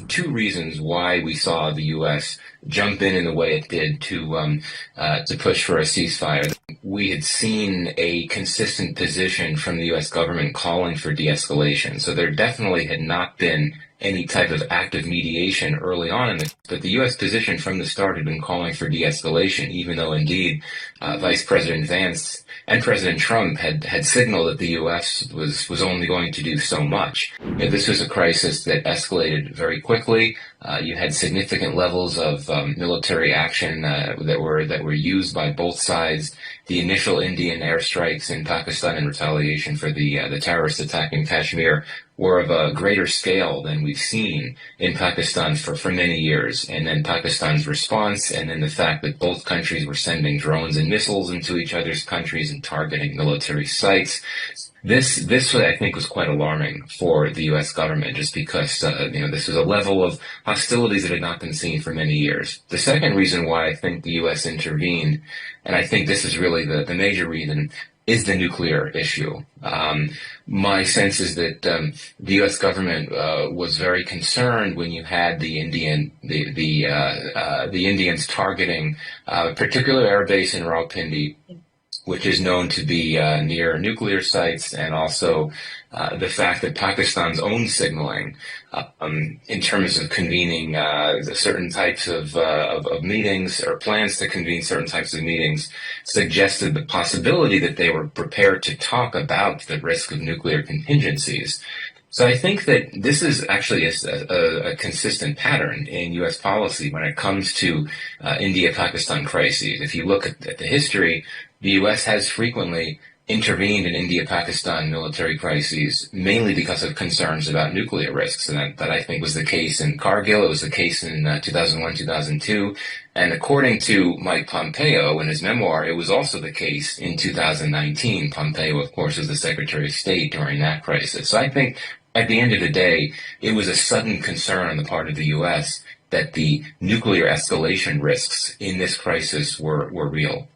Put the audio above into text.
two reasons why we saw the U.S. jump in the way it did to push for a ceasefire. We had seen a consistent position from the U.S. government calling for de-escalation, so there definitely had not been any type of active mediation early on in this, but the U.S. position from the start had been calling for de-escalation, even though indeed Vice President Vance and President Trump had signaled that the U.S. was only going to do so much. This was a crisis that escalated very quickly. You had significant levels of military action that were used by both sides. The initial Indian airstrikes in Pakistan in retaliation for the terrorist attack in Kashmir were of a greater scale than we've seen in Pakistan for many years. And then Pakistan's response, and then the fact that both countries were sending drones and missiles into each other's countries and targeting military sites. This I think was quite alarming for the U.S. government, just because this was a level of hostilities that had not been seen for many years. The second reason why I think the U.S. intervened, and I think this is really the major reason, is the nuclear issue. My sense is that the U.S. government was very concerned when you had the Indians targeting a particular air base in Rawalpindi, which is known to be near nuclear sites, and also the fact that Pakistan's own signaling in terms of convening certain types of meetings, or plans to convene certain types of meetings, suggested the possibility that they were prepared to talk about the risk of nuclear contingencies. So I think that this is actually a consistent pattern in U.S. policy when it comes to India-Pakistan crises. If you look at the history, the U.S. has frequently intervened in India-Pakistan military crises, mainly because of concerns about nuclear risks. And that I think was the case in Kargil. It was the case in 2001, 2002. And according to Mike Pompeo in his memoir, it was also the case in 2019. Pompeo, of course, was the Secretary of State during that crisis. So I think at the end of the day, it was a sudden concern on the part of the U.S. that the nuclear escalation risks in this crisis were real.